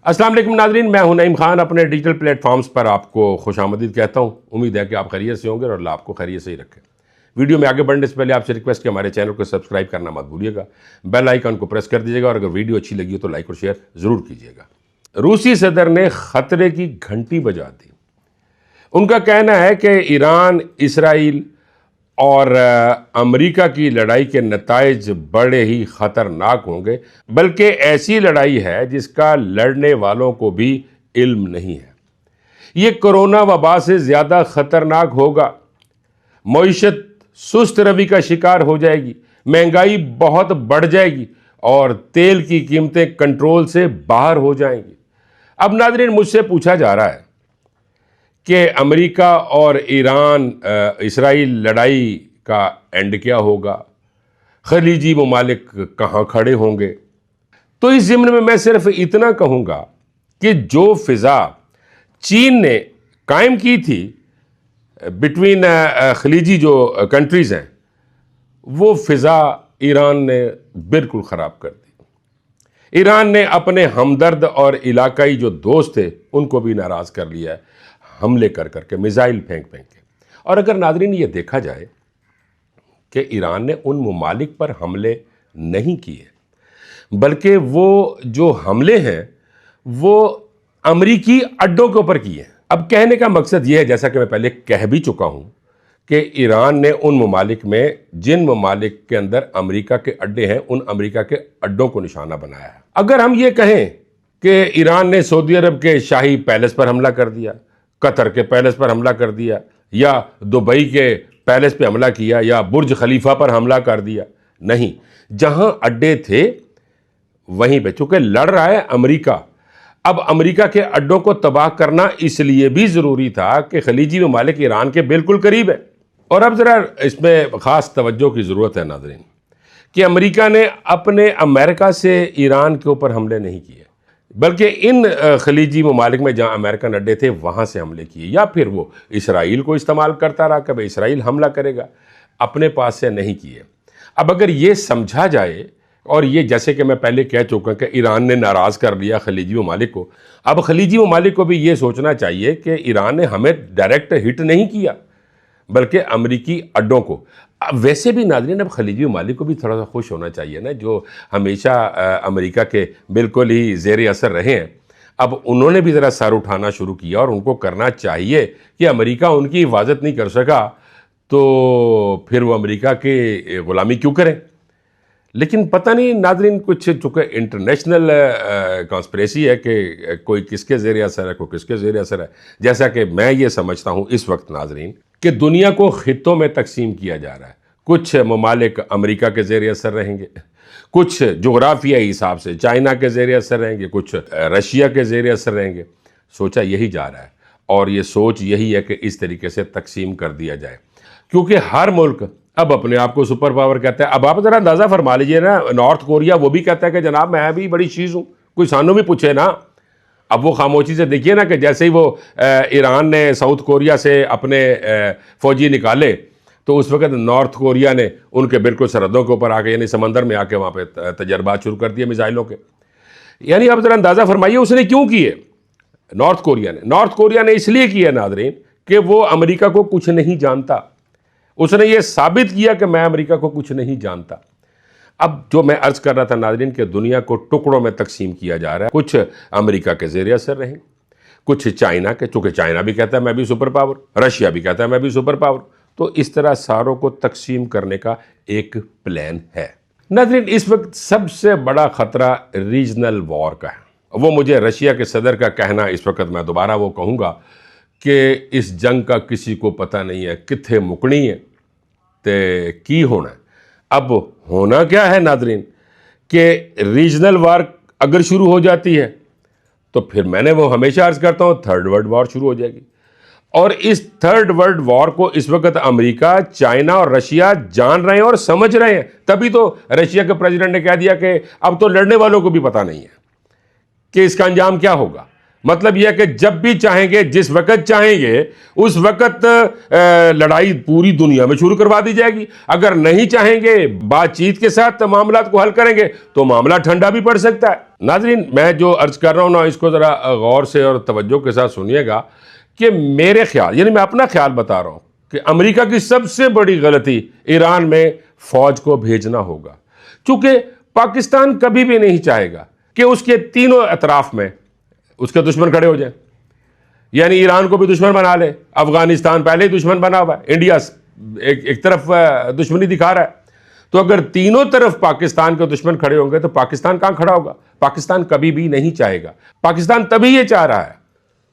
السلام علیکم ناظرین، میں ہوں نعیم خان، اپنے ڈیجیٹل پلیٹ فارمز پر آپ کو خوش آمدید کہتا ہوں۔ امید ہے کہ آپ خیریت سے ہوں گے اور اللہ آپ کو خیریت سے ہی رکھے۔ ویڈیو میں آگے بڑھنے سے پہلے آپ سے ریکویسٹ کہ ہمارے چینل کو سبسکرائب کرنا مت بھولیے گا، بیل آئیکن کو پریس کر دیجیے گا، اور اگر ویڈیو اچھی لگی ہو تو لائک اور شیئر ضرور کیجیے گا۔ روسی صدر نے خطرے کی گھنٹی بجا دی۔ ان کا کہنا ہے کہ ایران، اسرائیل اور امریکہ کی لڑائی کے نتائج بڑے ہی خطرناک ہوں گے، بلکہ ایسی لڑائی ہے جس کا لڑنے والوں کو بھی علم نہیں ہے۔ یہ کرونا وبا سے زیادہ خطرناک ہوگا۔ معیشت سست روی کا شکار ہو جائے گی، مہنگائی بہت بڑھ جائے گی اور تیل کی قیمتیں کنٹرول سے باہر ہو جائیں گی۔ اب ناظرین، مجھ سے پوچھا جا رہا ہے کہ امریکہ اور ایران اسرائیل لڑائی کا اینڈ کیا ہوگا، خلیجی ممالک کہاں کھڑے ہوں گے۔ تو اس ضمن میں صرف اتنا کہوں گا کہ جو فضا چین نے قائم کی تھی بٹوین خلیجی جو کنٹریز ہیں، وہ فضا ایران نے بالکل خراب کر دی۔ ایران نے اپنے ہمدرد اور علاقائی جو دوست تھے ان کو بھی ناراض کر لیا ہے، حملے کر کے، میزائل پھینک کے۔ اور اگر ناظرین یہ دیکھا جائے کہ ایران نے ان ممالک پر حملے نہیں کیے، بلکہ وہ جو حملے ہیں وہ امریکی اڈوں کے اوپر کیے ہیں۔ اب کہنے کا مقصد یہ ہے، جیسا کہ میں پہلے کہہ بھی چکا ہوں، کہ ایران نے ان ممالک میں جن ممالک کے اندر امریکہ کے اڈے ہیں، ان امریکہ کے اڈوں کو نشانہ بنایا ہے۔ اگر ہم یہ کہیں کہ ایران نے سعودی عرب کے شاہی پیلس پر حملہ کر دیا، قطر کے پیلس پر حملہ کر دیا، یا دبئی کے پیلس پہ حملہ کیا، یا برج خلیفہ پر حملہ کر دیا، نہیں، جہاں اڈے تھے وہیں پہ، چونکہ لڑ رہا ہے امریکہ۔ اب امریکہ کے اڈوں کو تباہ کرنا اس لیے بھی ضروری تھا کہ خلیجی ممالک ایران کے بالکل قریب ہے۔ اور اب ذرا اس میں خاص توجہ کی ضرورت ہے ناظرین، کہ امریکہ نے اپنے امریکہ سے ایران کے اوپر حملے نہیں کیے، بلکہ ان خلیجی ممالک میں جہاں امریکن اڈے تھے وہاں سے حملے کیے، یا پھر وہ اسرائیل کو استعمال کرتا رہا کہ بھئی اسرائیل حملہ کرے گا، اپنے پاس سے نہیں کیے۔ اب اگر یہ سمجھا جائے، اور یہ جیسے کہ میں پہلے کہہ چکا کہ ایران نے ناراض کر لیا خلیجی ممالک کو، اب خلیجی ممالک کو بھی یہ سوچنا چاہیے کہ ایران نے ہمیں ڈائریکٹ ہٹ نہیں کیا بلکہ امریکی اڈوں کو۔ ویسے بھی ناظرین، اب خلیجی ممالک کو بھی تھوڑا سا خوش ہونا چاہیے نا، جو ہمیشہ امریکہ کے بالکل ہی زیر اثر رہے ہیں۔ اب انہوں نے بھی ذرا سر اٹھانا شروع کیا، اور ان کو کرنا چاہیے کہ امریکہ ان کی حفاظت نہیں کر سکا تو پھر وہ امریکہ کی غلامی کیوں کریں۔ لیکن پتہ نہیں ناظرین، کچھ چونکہ انٹرنیشنل کانسپریسی ہے کہ کوئی کس کے زیر اثر ہے، کوئی کس کے زیر اثر ہے۔ جیسا کہ میں یہ سمجھتا ہوں اس وقت ناظرین، کہ دنیا کو خطوں میں تقسیم کیا جا رہا ہے۔ کچھ ممالک امریکہ کے زیر اثر رہیں گے، کچھ جغرافیائی حساب سے چائنا کے زیر اثر رہیں گے، کچھ رشیا کے زیر اثر رہیں گے۔ سوچا یہی جا رہا ہے، اور یہ سوچ یہی ہے کہ اس طریقے سے تقسیم کر دیا جائے، کیونکہ ہر ملک اب اپنے آپ کو سپر پاور کہتا ہے۔ اب آپ ذرا اندازہ فرما لیجئے نا، نارتھ کوریا وہ بھی کہتا ہے کہ جناب میں بھی بڑی چیز ہوں، کوئی سانوں بھی پوچھے نا۔ اب وہ خاموشی سے دیکھیے نا کہ جیسے ہی وہ ایران نے ساؤتھ کوریا سے اپنے فوجی نکالے، تو اس وقت نارتھ کوریا نے ان کے بالکل سرحدوں کے اوپر آ کے، یعنی سمندر میں آ کے وہاں پہ تجربات شروع کر دیے میزائلوں کے۔ یعنی اب ذرا اندازہ فرمائیے اس نے کیوں کیے۔ نارتھ کوریا نے اس لیے کیا ناظرین کہ وہ امریکہ کو کچھ نہیں جانتا۔ اس نے یہ ثابت کیا کہ میں امریکہ کو کچھ نہیں جانتا۔ اب جو میں عرض کر رہا تھا ناظرین کہ دنیا کو ٹکڑوں میں تقسیم کیا جا رہا ہے، کچھ امریکہ کے زیر اثر رہیں، کچھ چائنا کے، چونکہ چائنا بھی کہتا ہے میں بھی سپر پاور، رشیا بھی کہتا ہے میں بھی سپر پاور، تو اس طرح ساروں کو تقسیم کرنے کا ایک پلان ہے۔ ناظرین، اس وقت سب سے بڑا خطرہ ریجنل وار کا ہے۔ وہ مجھے رشیا کے صدر کا کہنا اس وقت میں دوبارہ وہ کہوں گا کہ اس جنگ کا کسی کو پتہ نہیں ہے کتھے مکنی ہے تے کی ہونا ہے۔ اب ہونا کیا ہے ناظرین کہ ریجنل وار اگر شروع ہو جاتی ہے تو پھر میں نے وہ ہمیشہ عرض کرتا ہوں تھرڈ ورلڈ وار شروع ہو جائے گی۔ اور اس تھرڈ ورلڈ وار کو اس وقت امریکہ، چائنا اور رشیا جان رہے ہیں اور سمجھ رہے ہیں۔ تبھی تو رشیا کے پریزیڈنٹ نے کہہ دیا کہ اب تو لڑنے والوں کو بھی پتہ نہیں ہے کہ اس کا انجام کیا ہوگا۔ مطلب یہ ہے کہ جب بھی چاہیں گے، جس وقت چاہیں گے، اس وقت لڑائی پوری دنیا میں شروع کروا دی جائے گی. اگر نہیں چاہیں گے، بات چیت کے ساتھ معاملات کو حل کریں گے تو معاملہ ٹھنڈا بھی پڑ سکتا ہے. ناظرین، میں جو عرض کر رہا ہوں نا، اس کو ذرا غور سے اور توجہ کے ساتھ سنیے گا کہ میرے خیال، یعنی میں اپنا خیال بتا رہا ہوں کہ امریکہ کی سب سے بڑی غلطی ایران میں فوج کو بھیجنا ہوگا، چونکہ پاکستان کبھی بھی نہیں چاہے گا کہ اس کے تینوں اطراف میں اس کے دشمن کھڑے ہو جائیں. یعنی ایران کو بھی دشمن بنا لے، افغانستان پہلے ہی دشمن بنا ہوا ہے، انڈیا ایک طرف دشمنی دکھا رہا ہے. تو اگر تینوں طرف پاکستان کے دشمن کھڑے ہوں گے تو پاکستان کہاں کھڑا ہوگا؟ پاکستان کبھی بھی نہیں چاہے گا. پاکستان تبھی یہ چاہ رہا ہے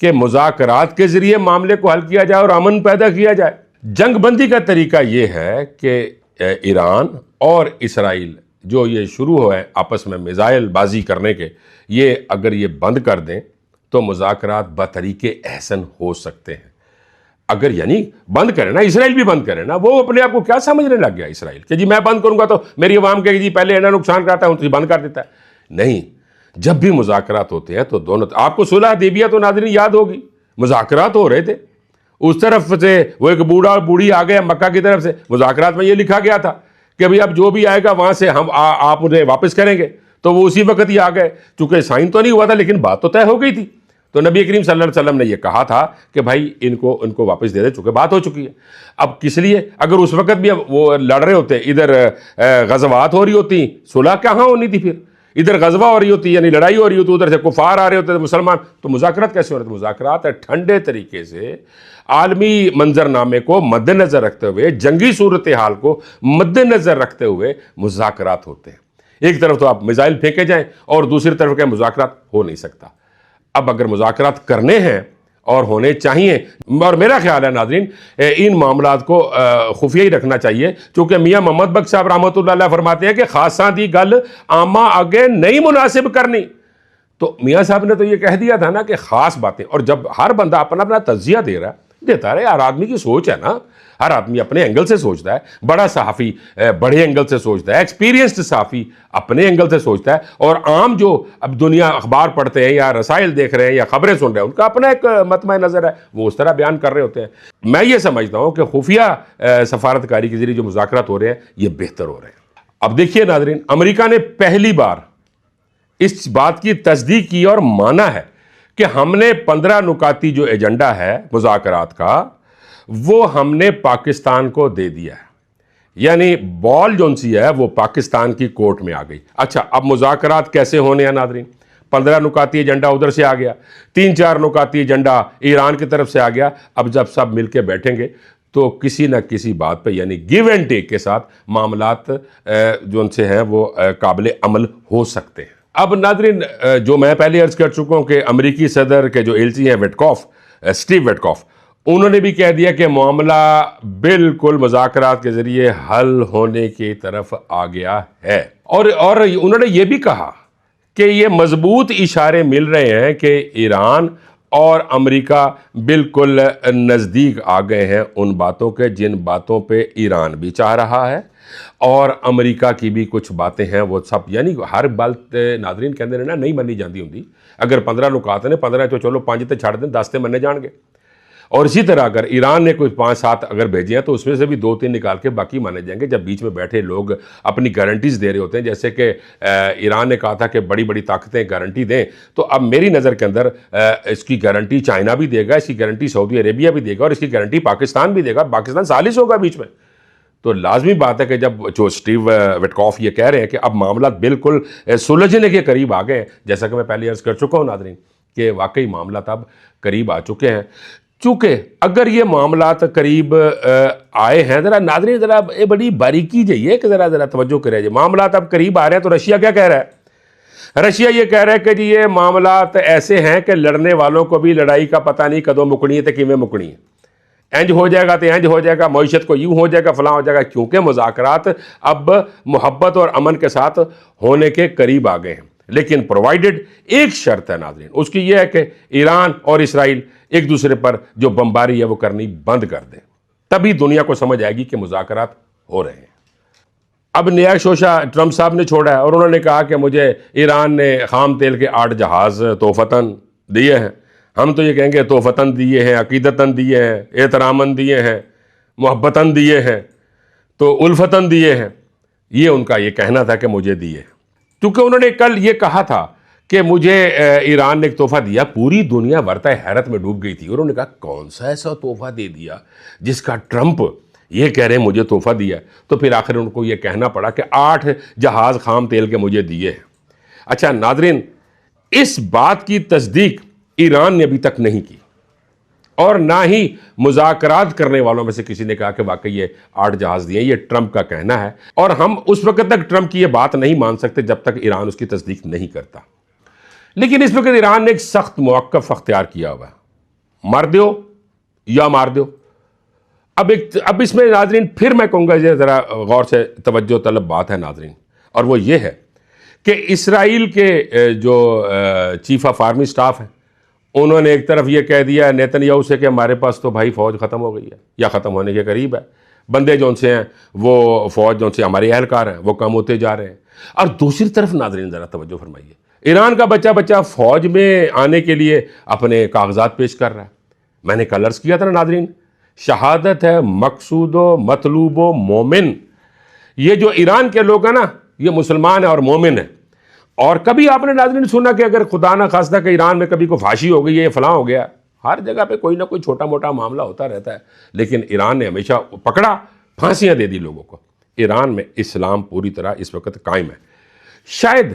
کہ مذاکرات کے ذریعے معاملے کو حل کیا جائے اور امن پیدا کیا جائے. جنگ بندی کا طریقہ یہ ہے کہ ایران اور اسرائیل جو یہ شروع ہوئے آپس میں میزائل بازی کرنے کے، یہ اگر یہ بند کر دیں تو مذاکرات بطریق احسن ہو سکتے ہیں. اگر یعنی بند کریں نا، اسرائیل بھی بند کریں نا. وہ اپنے آپ کو کیا سمجھنے لگ گیا اسرائیل کہ جی میں بند کروں گا تو میری عوام کہ جی پہلے انہیں نقصان کراتا ہے، بند کر دیتا ہے. نہیں، جب بھی مذاکرات ہوتے ہیں تو دونوں، آپ کو صلح حدیبیہ تو ناظرین یاد ہوگی، مذاکرات ہو رہے تھے. اس طرف سے وہ ایک بوڑھا اور بوڑھی آ گئے مکہ کی طرف سے، مذاکرات میں یہ لکھا گیا تھا کہ بھئی اب جو بھی آئے گا وہاں سے آپ انہیں واپس کریں گے. تو وہ اسی وقت ہی آ گئے، چونکہ سائن تو نہیں ہوا تھا لیکن بات تو طے ہو گئی تھی. تو نبی کریم صلی اللہ علیہ وسلم نے یہ کہا تھا کہ بھائی ان کو واپس دے دے، چونکہ بات ہو چکی ہے. اب کس لیے؟ اگر اس وقت بھی وہ لڑ رہے ہوتے، ادھر غزوات ہو رہی ہوتی، صلح کہاں ہونی تھی؟ پھر ادھر غزوہ ہو رہی ہوتی، یعنی لڑائی ہو رہی ہوتی، ادھر سے کفار آ رہے ہوتے مسلمان، تو مذاکرات کیسے ہو رہے تھے؟ مذاکرات ٹھنڈے طریقے سے عالمی منظرنامے کو مد نظر رکھتے ہوئے، جنگی صورتحال کو مد نظر رکھتے ہوئے مذاکرات ہوتے ہیں. ایک طرف تو آپ میزائل پھینکے جائیں اور دوسری طرف کے مذاکرات ہو نہیں سکتا. اب اگر مذاکرات کرنے ہیں اور ہونے چاہیے، اور میرا خیال ہے ناظرین ان معاملات کو خفیہ ہی رکھنا چاہیے، چونکہ میاں محمد بخش صاحب رحمۃ اللہ علیہ فرماتے ہیں کہ خاصاں دی گل عامہ آگے نہیں مناسب کرنی. تو میاں صاحب نے تو یہ کہہ دیا تھا نا کہ خاص باتیں، اور جب ہر بندہ اپنا اپنا تجزیہ دے رہا ہے، دیتا رہے. ہر آدمی کی سوچ ہے نا، ہر آدمی اپنے اینگل سے سوچتا ہے. بڑا صحافی بڑے اینگل سے سوچتا ہے، ایکسپیرینسڈ صحافی اپنے اینگل سے سوچتا ہے، اور عام جو اب دنیا اخبار پڑھتے ہیں یا رسائل دیکھ رہے ہیں یا خبریں سن رہے ہیں، ان کا اپنا ایک مطمع نظر ہے، وہ اس طرح بیان کر رہے ہوتے ہیں. میں یہ سمجھتا ہوں کہ خفیہ سفارتکاری کے ذریعے جو مذاکرات ہو رہے ہیں یہ بہتر ہو رہے ہیں. اب دیکھیے ناظرین، امریکہ نے پہلی بار اس بات کی تصدیق کی اور مانا ہے کہ ہم نے 15 نکاتی جو ایجنڈا ہے مذاکرات کا، وہ ہم نے پاکستان کو دے دیا ہے. یعنی بال جون سی ہے وہ پاکستان کی کورٹ میں آ گئی. اچھا، اب مذاکرات کیسے ہونے ہیں ناظرین؟ 15 نکاتی ایجنڈا ادھر سے آ گیا، 3-4 نکاتی ایجنڈا ایران کی طرف سے آ گیا. اب جب سب مل کے بیٹھیں گے تو کسی نہ کسی بات پہ، یعنی گیو اینڈ ٹیک کے ساتھ معاملات جو ان سے ہیں وہ قابل عمل ہو سکتے ہیں. اب ناظرین، جو میں پہلے عرض کر چکا ہوں کہ امریکی صدر کے جو ایلچی ہیں وٹکوف، اسٹیو وٹکوف، انہوں نے بھی کہہ دیا کہ معاملہ بالکل مذاکرات کے ذریعے حل ہونے کی طرف آ گیا ہے. اور انہوں نے یہ بھی کہا کہ یہ مضبوط اشارے مل رہے ہیں کہ ایران اور امریکہ بالکل نزدیک آ گئے ہیں ان باتوں کے جن باتوں پہ ایران بھی چاہ رہا ہے، اور امریکہ کی بھی کچھ باتیں ہیں وہ سب. یعنی ہر بات ناظرین کہندے نے نا نہیں منی جاندی ہوندی. اگر 15 نکات نے 15 تو چلو 5 تے چھڑ دیں، 10 تے مننے جان گے. اور اسی طرح اگر ایران نے کوئی 5-7 اگر بھیجے ہیں تو اس میں سے بھی 2-3 نکال کے باقی مانے جائیں گے. جب بیچ میں بیٹھے لوگ اپنی گارنٹیز دے رہے ہوتے ہیں، جیسے کہ ایران نے کہا تھا کہ بڑی بڑی طاقتیں گارنٹی دیں، تو اب میری نظر کے اندر اس کی گارنٹی چائنا بھی دے گا، اس کی گارنٹی سعودی عربیہ بھی دے گا، اور اس کی گارنٹی پاکستان بھی دے گا. پاکستان ثالث ہوگا بیچ میں. تو لازمی بات ہے کہ جب جو اسٹیو وٹکوف یہ کہہ رہے ہیں کہ اب معاملات بالکل سلجھنے کے قریب آ گئے ہیں، جیسا کہ میں پہلے عرض کر چکا ہوں ناظرین کہ واقعی معاملات اب قریب آ چکے ہیں. چونکہ اگر یہ معاملات قریب آئے ہیں، ذرا ناظرین ذرا یہ بڑی باریکی جائیے کہ ذرا توجہ کرے. معاملات اب قریب آ رہے ہیں تو رشیا کیا کہہ رہا ہے؟ رشیا یہ کہہ رہا ہے کہ جی یہ معاملات ایسے ہیں کہ لڑنے والوں کو بھی لڑائی کا پتہ نہیں کدوں مکنی ہے تو کیویں مکنی ہے. انج ہو جائے گا تو انج ہو جائے گا، معیشت کو یوں ہو جائے گا، فلاں ہو جائے گا. کیونکہ مذاکرات اب محبت اور امن کے ساتھ ہونے کے قریب آ گئے ہیں. لیکن پرووائڈڈ ایک شرط ہے ناظرین، اس کی یہ ہے کہ ایران اور اسرائیل ایک دوسرے پر جو بمباری ہے وہ کرنی بند کر دیں. تبھی دنیا کو سمجھ آئے گی کہ مذاکرات ہو رہے ہیں. اب نیا شوشہ ٹرمپ صاحب نے چھوڑا ہے اور انہوں نے کہا کہ مجھے ایران نے خام تیل کے 8 جہاز توفتاً دیے ہیں. ہم تو یہ کہیں گے توفتاً دیے ہیں, عقیدتاً دیے ہیں, احتراماً دیے ہیں, محبتاً دیے ہیں, تو الفتاً دیے ہیں. یہ ان کا یہ کہنا تھا کہ مجھے دیے. کیونکہ انہوں نے کل یہ کہا تھا کہ مجھے ایران نے ایک تحفہ دیا, پوری دنیا ورطہ حیرت میں ڈوب گئی تھی. انہوں نے کہا کون سا ایسا تحفہ دے دیا جس کا ٹرمپ یہ کہہ رہے ہیں مجھے تحفہ دیا. تو پھر آخر ان کو یہ کہنا پڑا کہ 8 جہاز خام تیل کے مجھے دیے ہیں. اچھا ناظرین, اس بات کی تصدیق ایران نے ابھی تک نہیں کی, اور نہ ہی مذاکرات کرنے والوں میں سے کسی نے کہا کہ واقعی یہ 8 جہاز دیے. یہ ٹرمپ کا کہنا ہے, اور ہم اس وقت تک ٹرمپ کی یہ بات نہیں مان سکتے جب تک ایران اس کی تصدیق نہیں کرتا. لیکن اس وقت ایران نے ایک سخت موقف اختیار کیا ہوا ہے, مار دیو یا مار دیو. اب اس میں ناظرین پھر میں کہوں گا یہ ذرا غور سے توجہ طلب بات ہے ناظرین, اور وہ یہ ہے کہ اسرائیل کے جو چیف آف آرمی سٹاف ہیں, انہوں نے ایک طرف یہ کہہ دیا نیتن یاہو سے کہ ہمارے پاس تو بھائی فوج ختم ہو گئی ہے یا ختم ہونے کے قریب ہے, بندے جو ان سے ہیں وہ فوج جو ان سے ہمارے اہلکار ہیں وہ کم ہوتے جا رہے ہیں. اور دوسری طرف ناظرین ذرا توجہ فرمائیے, ایران کا بچہ فوج میں آنے کے لیے اپنے کاغذات پیش کر رہا ہے. میں نے کل عرض کیا تھا نا ناظرین, شہادت ہے مقصود و مطلوب و مومن. یہ جو ایران کے لوگ ہیں نا, یہ مسلمان ہیں اور مومن ہیں. اور کبھی آپ نے ناظرین سنا کہ اگر خدا نہ خواستہ کہ ایران میں کبھی کوئی پھانسی ہو گئی ہے, فلاں ہو گیا, ہر جگہ پہ کوئی نہ کوئی چھوٹا موٹا معاملہ ہوتا رہتا ہے. لیکن ایران نے ہمیشہ پکڑا, پھانسیاں دے دی لوگوں کو. ایران میں اسلام پوری طرح اس وقت قائم ہے. شاید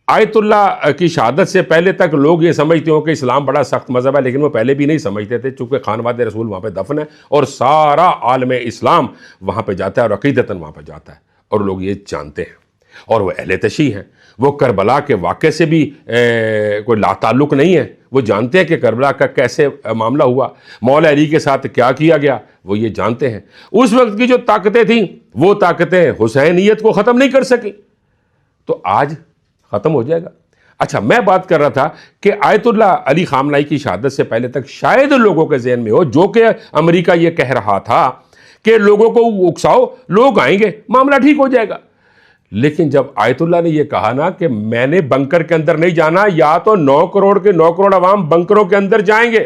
آیت اللہ کی شہادت سے پہلے تک لوگ یہ سمجھتے ہوں کہ اسلام بڑا سخت مذہب ہے, لیکن وہ پہلے بھی نہیں سمجھتے تھے, چونکہ خانواد رسول وہاں پہ دفن ہے اور سارا عالم اسلام وہاں پہ جاتا ہے اور عقیدتاً وہاں پہ جاتا ہے, اور لوگ یہ جانتے ہیں. اور وہ اہل تشیع ہیں, وہ کربلا کے واقعے سے بھی کوئی لا تعلق نہیں ہے, وہ جانتے ہیں کہ کربلا کا کیسے معاملہ ہوا, مولا علی کے ساتھ کیا کیا گیا, وہ یہ جانتے ہیں. اس وقت کی جو طاقتیں تھیں وہ طاقتیں حسینیت کو ختم نہیں کر سکی, تو آج ختم ہو جائے گا. اچھا, میں بات کر رہا تھا کہ آیت اللہ علی خامنائی کی شہادت سے پہلے تک شاید لوگوں کے ذہن میں ہو, جو کہ امریکہ یہ کہہ رہا تھا کہ لوگوں کو اکساؤ, لوگ آئیں گے, معاملہ ٹھیک ہو جائے گا. لیکن جب آیت اللہ نے یہ کہا نا کہ میں نے بنکر کے اندر نہیں جانا, یا تو 9 کروڑ عوام بنکروں کے اندر جائیں گے,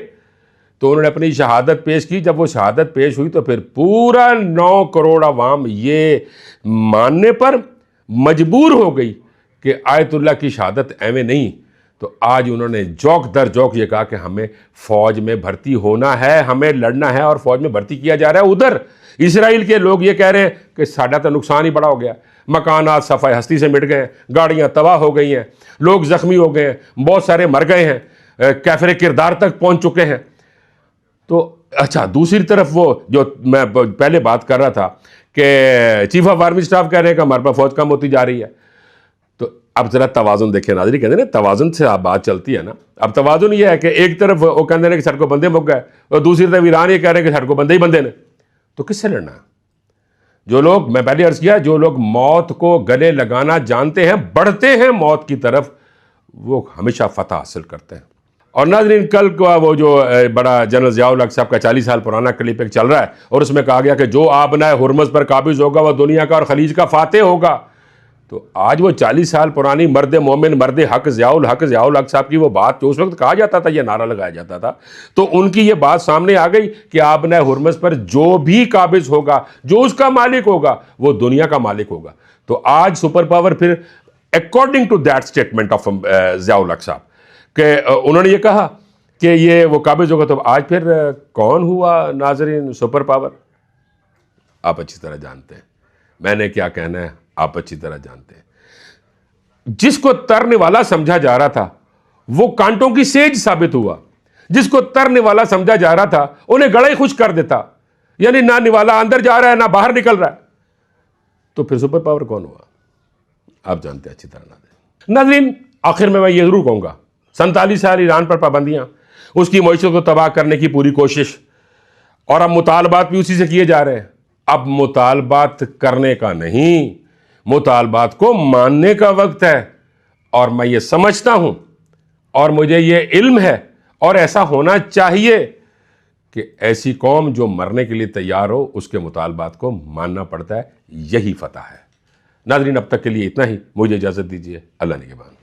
تو انہوں نے اپنی شہادت پیش کی. جب وہ شہادت پیش ہوئی تو پھر پورا 9 کروڑ عوام یہ ماننے پر مجبور ہو گئی کہ آیت اللہ کی شہادت ایویں نہیں. تو آج انہوں نے جوک در جوک یہ کہا کہ ہمیں فوج میں بھرتی ہونا ہے, ہمیں لڑنا ہے, اور فوج میں بھرتی کیا جا رہا ہے. ادھر اسرائیل کے لوگ یہ کہہ رہے ہیں کہ ساڈا تو نقصان ہی بڑا ہو گیا, مکانات صفحہ ہستی سے مٹ گئے ہیں, گاڑیاں تباہ ہو گئی ہیں, لوگ زخمی ہو گئے ہیں, بہت سارے مر گئے ہیں, کیفر کردار تک پہنچ چکے ہیں. تو اچھا, دوسری طرف وہ جو میں پہلے بات کر رہا تھا کہ چیف آف آرمی سٹاف کہہ رہے ہیں کہ ہمارے پاس فوج کم ہوتی جا رہی ہے. تو اب ذرا توازن دیکھیں ناظرین, کہتے ہیں نا توازن سے بات چلتی ہے نا. اب توازن یہ ہے کہ ایک طرف وہ کہتے ہیں کہ سڑکوں بندے مک گئے, اور دوسری طرف ایران یہ کہہ رہے ہیں کہ سڑکوں بندے ہی بندے نے. تو کس سے لڑنا ہے؟ جو لوگ, میں پہلے عرض کیا, جو لوگ موت کو گلے لگانا جانتے ہیں, بڑھتے ہیں موت کی طرف, وہ ہمیشہ فتح حاصل کرتے ہیں. اور ناظرین, کل کا وہ جو بڑا جنرل ضیاء الحق صاحب کا 40 سال پرانا کلپ ایک چل رہا ہے, اور اس میں کہا گیا کہ جو آبنائے ہرمز پر قابض ہوگا وہ دنیا کا اور خلیج کا فاتح ہوگا. تو آج وہ 40 سال پرانی مرد مومن, مرد حق ضیاء الحق صاحب کی وہ بات جو اس وقت کہا جاتا تھا, یہ نعرہ لگایا جاتا تھا, تو ان کی یہ بات سامنے آ گئی کہ آبنائے ہرمز پر جو بھی قابض ہوگا, جو اس کا مالک ہوگا, وہ دنیا کا مالک ہوگا. تو آج سپر پاور پھر according to that statement of Zia ul-Haq صاحب کہ انہوں نے یہ کہا کہ یہ وہ قابض ہوگا, تو آج پھر کون ہوا ناظرین سپر پاور؟ آپ اچھی طرح جانتے ہیں, میں نے کیا کہنا ہے آپ اچھی طرح جانتے ہیں. جس کو ترنے والا سمجھا جا رہا تھا وہ کانٹوں کی سیج ثابت ہوا, جس کو ترنے والا سمجھا جا رہا تھا انہیں گڑا ہی خوش کر دیتا, یعنی نہ نوالا اندر جا رہا ہے نہ باہر نکل رہا ہے. تو پھر سپر پاور کون ہوا؟ آپ جانتے ہیں اچھی طرح ناظرین. آخر میں یہ ضرور کہوں گا, 47 سال ایران پر پابندیاں, اس کی معیشت کو تباہ کرنے کی پوری کوشش, اور اب مطالبات بھی اسی سے کیے جا رہے ہیں. اب مطالبات کرنے کا نہیں, مطالبات کو ماننے کا وقت ہے. اور میں یہ سمجھتا ہوں اور مجھے یہ علم ہے اور ایسا ہونا چاہیے کہ ایسی قوم جو مرنے کے لیے تیار ہو, اس کے مطالبات کو ماننا پڑتا ہے. یہی فتح ہے. ناظرین, اب تک کے لیے اتنا ہی, مجھے اجازت دیجیے. اللہ نگہبان.